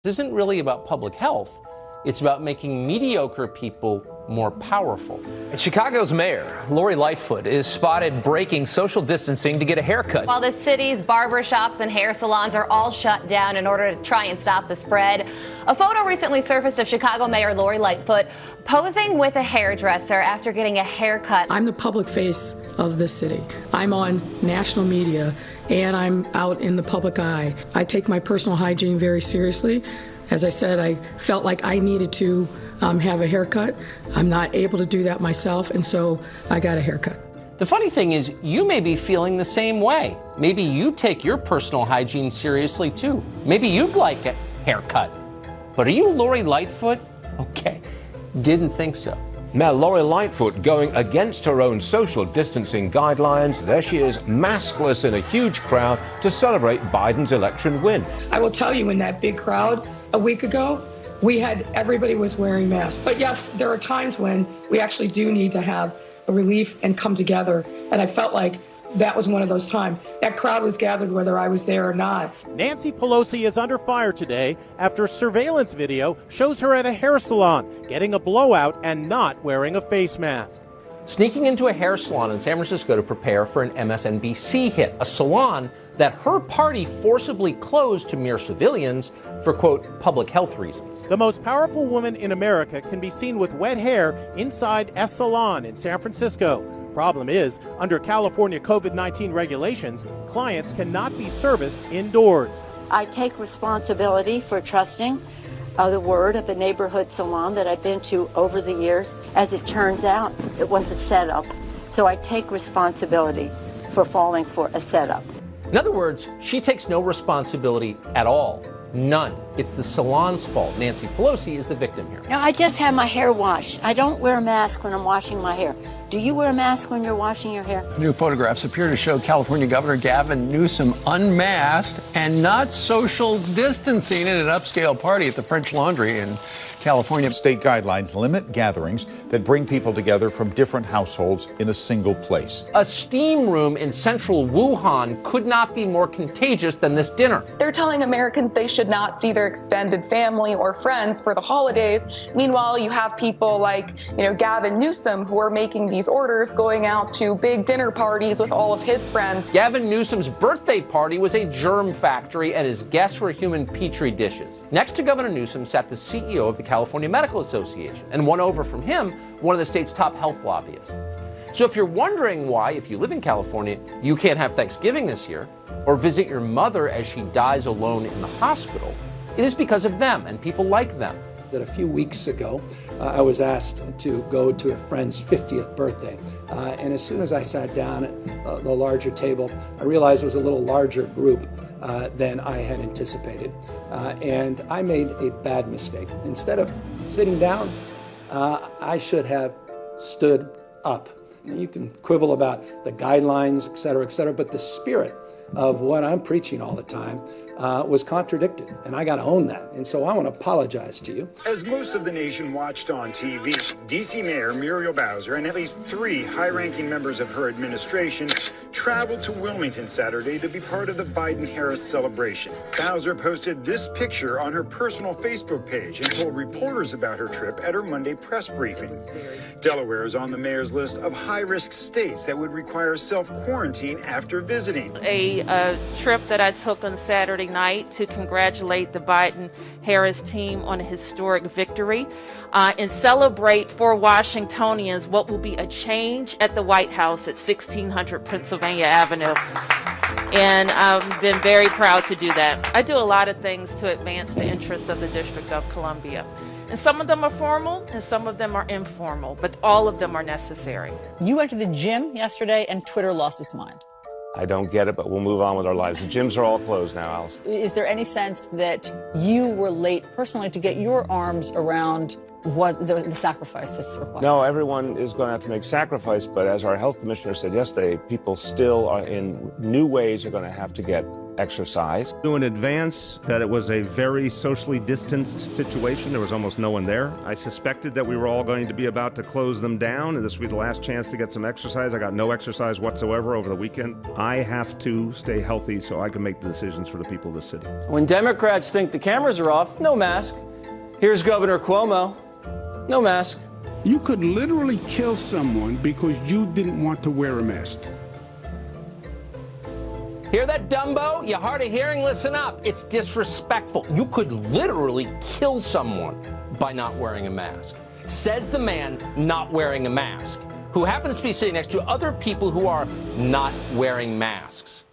isn't really about public health. It's about making mediocre people more powerful. And Chicago's mayor, Lori Lightfoot, is spotted breaking social distancing to get a haircut. While the city's barbershops and hair salons are all shut down in order to try and stop the spread, a photo recently surfaced of Chicago Mayor Lori Lightfoot posing with a hairdresser after getting a haircut. I'm the public face of this city. I'm on national media and I'm out in the public eye. I take my personal hygiene very seriously. As I said, I felt like I needed to have a haircut. I'm not able to do that myself, and so I got a haircut. The funny thing is, you may be feeling the same way. Maybe you take your personal hygiene seriously too. Maybe you'd like a haircut. But are you Lori Lightfoot? Okay, didn't think so. Now, Lori Lightfoot going against her own social distancing guidelines. There she is, maskless in a huge crowd to celebrate Biden's election win. I will tell you, in that big crowd a week ago, everybody was wearing masks. But yes, there are times when we actually do need to have a relief and come together. And I felt like that was one of those times. That crowd was gathered whether I was there or not. Nancy Pelosi is under fire today after surveillance video shows her at a hair salon getting a blowout and not wearing a face mask. Sneaking into a hair salon in San Francisco to prepare for an MSNBC hit, a salon that her party forcibly closed to mere civilians for, quote, public health reasons. The most powerful woman in America can be seen with wet hair inside a salon in San Francisco. Problem is, under California COVID-19 regulations, clients cannot be serviced indoors. I take responsibility for trusting the word of a neighborhood salon that I've been to over the years. As it turns out, it was a setup. So I take responsibility for falling for a setup. In other words, she takes no responsibility at all. None. It's the salon's fault. Nancy Pelosi is the victim here. Now, I just had my hair washed. I don't wear a mask when I'm washing my hair. Do you wear a mask when you're washing your hair? New photographs appear to show California Governor Gavin Newsom unmasked and not social distancing at an upscale party at the French Laundry in California. State guidelines limit gatherings that bring people together from different households in a single place. A steam room in central Wuhan could not be more contagious than this dinner. They're telling Americans they should not see their extended family or friends for the holidays. Meanwhile, you have people like, Gavin Newsom who are making these orders, going out to big dinner parties with all of his friends. Gavin Newsom's birthday party was a germ factory and his guests were human petri dishes. Next to Governor Newsom sat the CEO of the California Medical Association, and one over from him, one of the state's top health lobbyists. So if you're wondering why, if you live in California, you can't have Thanksgiving this year, or visit your mother as she dies alone in the hospital, it is because of them and people like them. That a few weeks ago, I was asked to go to a friend's 50th birthday. And as soon as I sat down at the larger table, I realized it was a little larger group than I had anticipated. And I made a bad mistake. Instead of sitting down, I should have stood up. You can quibble about the guidelines, et cetera, but the spirit of what I'm preaching all the time was contradicted, and I got to own that. And so I want to apologize to you. As most of the nation watched on TV, D.C. Mayor Muriel Bowser and at least 3 high-ranking members of her administration traveled to Wilmington Saturday to be part of the Biden-Harris celebration. Bowser posted this picture on her personal Facebook page and told reporters about her trip at her Monday press briefing. Delaware is on the mayor's list of high-risk states that would require self-quarantine after visiting. A trip that I took on Saturday night to congratulate the Biden-Harris team on a historic victory and celebrate for Washingtonians what will be a change at the White House at 1600 Pennsylvania Avenue. And I've been very proud to do that. I do a lot of things to advance the interests of the District of Columbia. And some of them are formal and some of them are informal, but all of them are necessary. You went to the gym yesterday and Twitter lost its mind. I don't get it, but we'll move on with our lives. The gyms are all closed now, Alice. Is there any sense that you were late personally to get your arms around what the sacrifice that's required? No, everyone is going to have to make sacrifice, but as our health commissioner said yesterday, people still are in new ways are going to have to get exercise. Knew in advance that it was a very socially distanced situation. There was almost no one there. I suspected that we were all going to be about to close them down, and this would be the last chance to get some exercise. I got no exercise whatsoever over the weekend. I have to stay healthy so I can make the decisions for the people of the city. When Democrats think the cameras are off, no mask. Here's Governor Cuomo, no mask. You could literally kill someone because you didn't want to wear a mask. Hear that, Dumbo? You hard of hearing? Listen up. It's disrespectful. You could literally kill someone by not wearing a mask. Says the man not wearing a mask, who happens to be sitting next to other people who are not wearing masks.